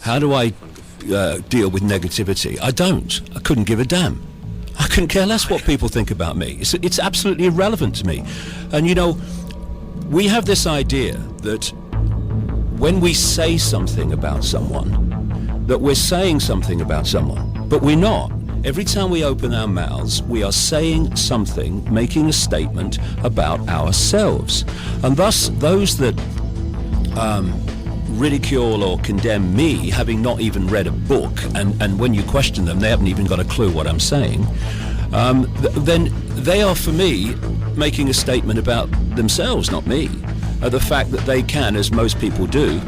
How do I deal with negativity? I don't. I couldn't give a damn. I couldn't care less what people think about me. It's absolutely irrelevant to me. And, you know, we have this idea that when we say something about someone, that we're saying something about someone, but we're not. Every time we open our mouths, we are saying something, making a statement about ourselves. And thus, those that ridicule or condemn me, having not even read a book, and when you question them, they haven't even got a clue what I'm saying, then they are, for me, making a statement about themselves, not me. The fact that they can, as most people do,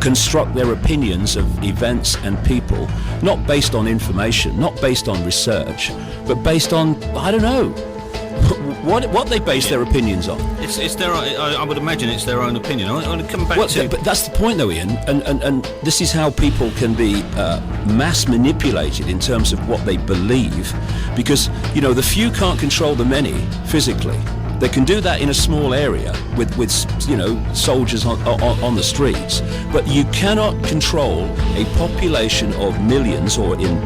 construct their opinions of events and people, not based on information, not based on research, but based on, I don't know, what they base their opinions on. It's their, I would imagine it's their own opinion. I want to come back to... But that's the point though, Ian, and this is how people can be mass manipulated in terms of what they believe, because, you know, the few can't control the many physically. They can do that in a small area with you know, soldiers on the streets, but you cannot control a population of millions, or in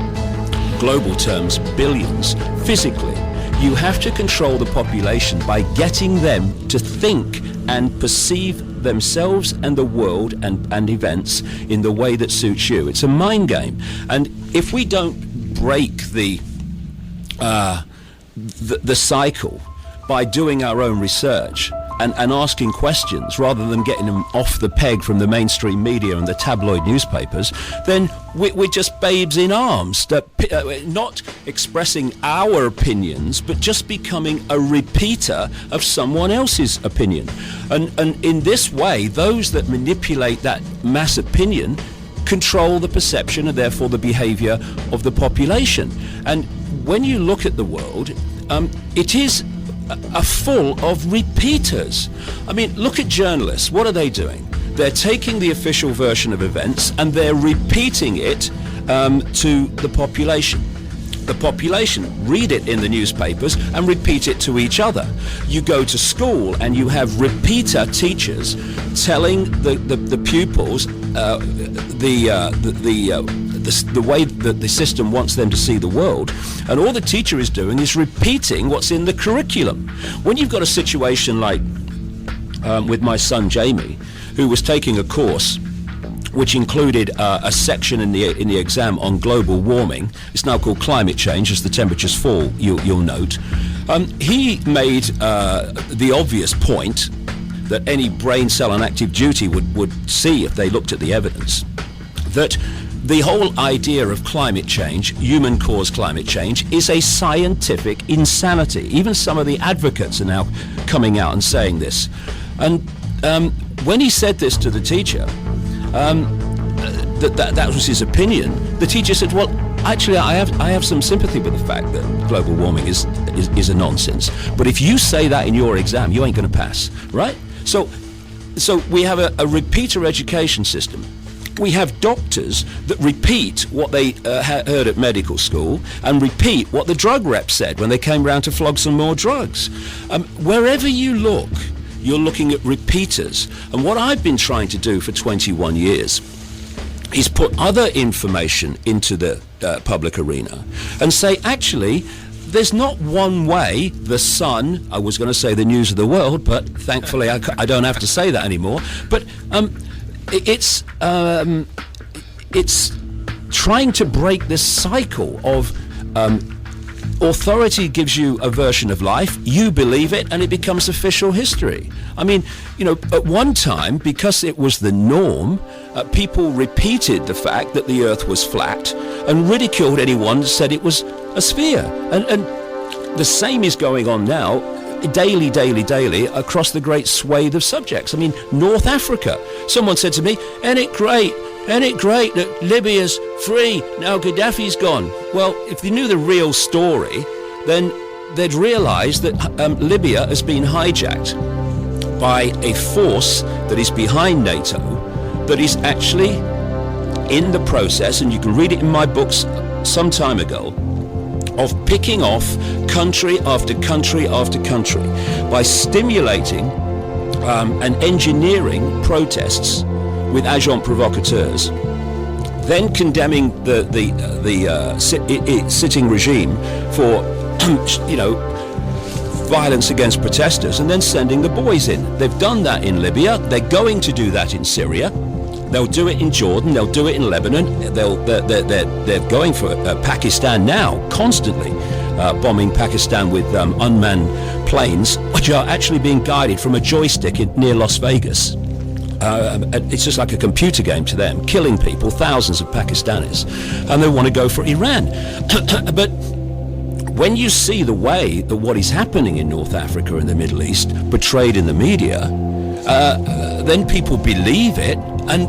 global terms, billions, physically. You have to control the population by getting them to think and perceive themselves and the world and events in the way that suits you. It's a mind game, and if we don't break the cycle by doing our own research and asking questions rather than getting them off the peg from the mainstream media and the tabloid newspapers, then we're just babes in arms, not expressing our opinions, but just becoming a repeater of someone else's opinion. And in this way, those that manipulate that mass opinion control the perception and therefore the behavior of the population. And when you look at the world, it is full of repeaters. I mean, look at journalists. What are they doing? They're taking the official version of events and they're repeating it to the population. The population read it in the newspapers and repeat it to each other. You go to school and you have repeater teachers telling the pupils the way that the system wants them to see the world, and all the teacher is doing is repeating what's in the curriculum. When you've got a situation like with my son Jamie, who was taking a course which included a section in the exam on global warming. It's now called climate change, as the temperatures fall, you'll note. He made the obvious point that any brain cell on active duty would see if they looked at the evidence, that the whole idea of climate change, human-caused climate change, is a scientific insanity. Even some of the advocates are now coming out and saying this. And when he said this to the teacher, that was his opinion. The teacher said, "Well, actually, I have some sympathy with the fact that global warming is a nonsense. But if you say that in your exam, you ain't going to pass, right?" So we have a repeater education system. We have doctors that repeat what they heard at medical school and repeat what the drug rep said when they came round to flog some more drugs. Wherever you look, you're looking at repeaters. And what I've been trying to do for 21 years is put other information into the public arena and say, actually, there's not one way the sun, I was going to say the news of the world, but thankfully I don't have to say that anymore, but it's trying to break this cycle of authority gives you a version of life, you believe it, and it becomes official history. I mean, you know, at one time, because it was the norm, people repeated the fact that the earth was flat and ridiculed anyone that said it was a sphere. And the same is going on now, daily, across the great swathe of subjects. I mean, North Africa. Someone said to me, "Ain't it great that Libya's free, now Gaddafi's gone?" Well, if they knew the real story, then they'd realise that Libya has been hijacked by a force that is behind NATO, that is actually in the process, and you can read it in my books some time ago, of picking off country after country after country by stimulating and engineering protests with agents provocateurs then condemning the sitting regime for, violence against protesters, and then sending the boys in. They've done that in Libya. They're going to do that in Syria. They'll do it in Jordan. They'll do it in Lebanon. They're going for Pakistan now, constantly bombing Pakistan with unmanned planes, which are actually being guided from a joystick near Las Vegas. It's just like a computer game to them, killing people, thousands of Pakistanis, and they want to go for Iran. But when you see the way that what is happening in North Africa and the Middle East portrayed in the media, then people believe it, and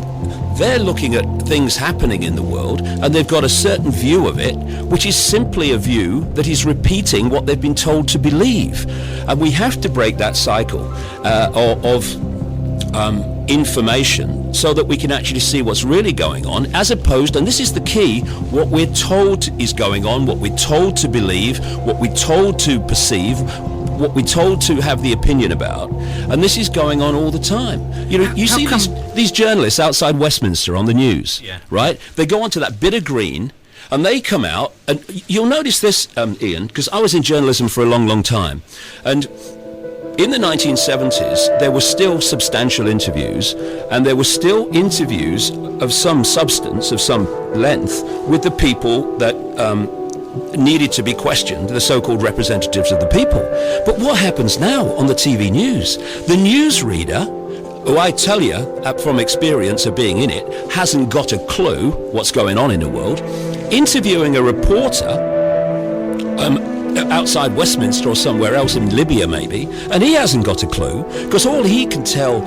they're looking at things happening in the world, and they've got a certain view of it, which is simply a view that is repeating what they've been told to believe. And we have to break that cycle of information so that we can actually see what's really going on, as opposed, and this is the key, what we're told is going on, what we're told to believe, what we're told to perceive, what we're told to have the opinion about, and this is going on all the time. You see these journalists outside Westminster on the news, right? They go onto that bit of green, and they come out, and you'll notice this, Ian, because I was in journalism for a long, long time, and in the 1970s, there were still substantial interviews, and there were still interviews of some substance, of some length, with the people that needed to be questioned, the so-called representatives of the people. But what happens now on the TV news? The newsreader, who I tell you from experience of being in it, hasn't got a clue what's going on in the world, interviewing a reporter outside Westminster or somewhere else in Libya maybe, and he hasn't got a clue, because all he can tell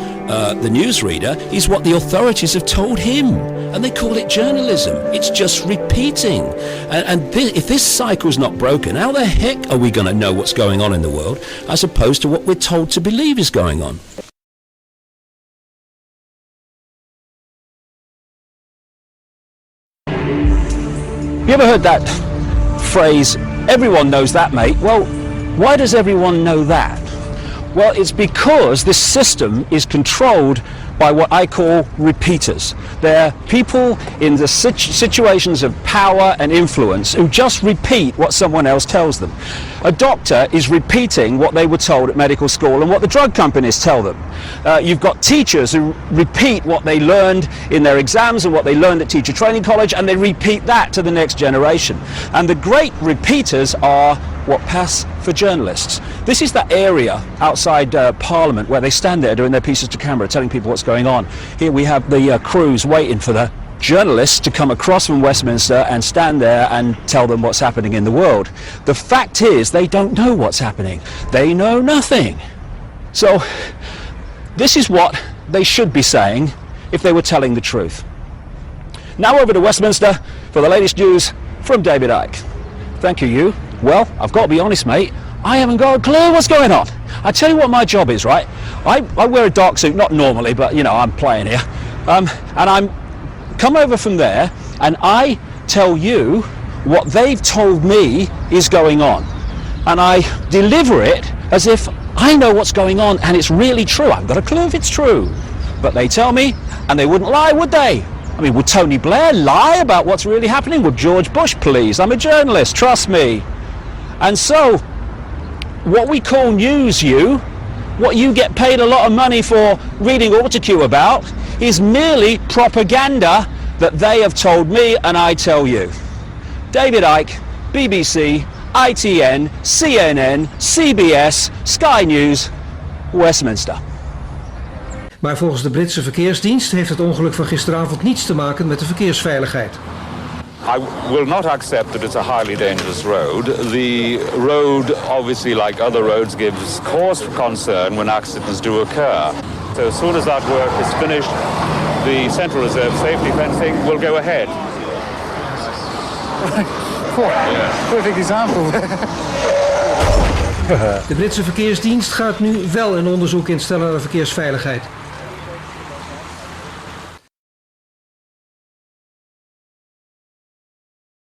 the newsreader is what the authorities have told him, and they call it journalism. It's just repeating, and if this cycle's not broken, how the heck are we going to know what's going on in the world as opposed to what we're told to believe is going on? You ever heard that phrase, everyone knows that, mate? Well, why does everyone know that? Well, it's because this system is controlled by what I call repeaters. They're people in the situations of power and influence who just repeat what someone else tells them. A doctor is repeating what they were told at medical school and what the drug companies tell them. You've got teachers who repeat what they learned in their exams and what they learned at teacher training college, and they repeat that to the next generation. And the great repeaters are what pass for journalists. This is that area outside Parliament where they stand there doing their pieces to camera, telling people what's going on. Here we have the crews waiting for the journalists to come across from Westminster and stand there and tell them what's happening in the world. The fact is, they don't know what's happening. They know nothing. So this is what they should be saying if they were telling the truth. Now over to Westminster for the latest news from David Icke. Thank you. Well, I've got to be honest, mate, I haven't got a clue what's going on. I tell you what my job is, right? I wear a dark suit, not normally, but you know, I'm playing here. And I'm come over from there, and I tell you what they've told me is going on. And I deliver it as if I know what's going on and it's really true. I've got a clue if it's true. But they tell me, and they wouldn't lie, would they? I mean, would Tony Blair lie about what's really happening? Would George Bush, please? I'm a journalist, trust me. And so, what we call news, what you get paid a lot of money for reading Autocue about, is merely propaganda that they have told me and I tell you. David Icke, BBC, ITN, CNN, CBS, Sky News, Westminster. Maar volgens de Britse verkeersdienst heeft het ongeluk van gisteravond niets te maken met de verkeersveiligheid. I will not accept that it's a highly dangerous road. The road, obviously like other roads, gives cause for concern when accidents do occur. So as soon as that work is finished, the Central Reserve safety fencing will go ahead. Perfect example. De Britse verkeersdienst gaat nu wel een onderzoek instellen naar de verkeersveiligheid.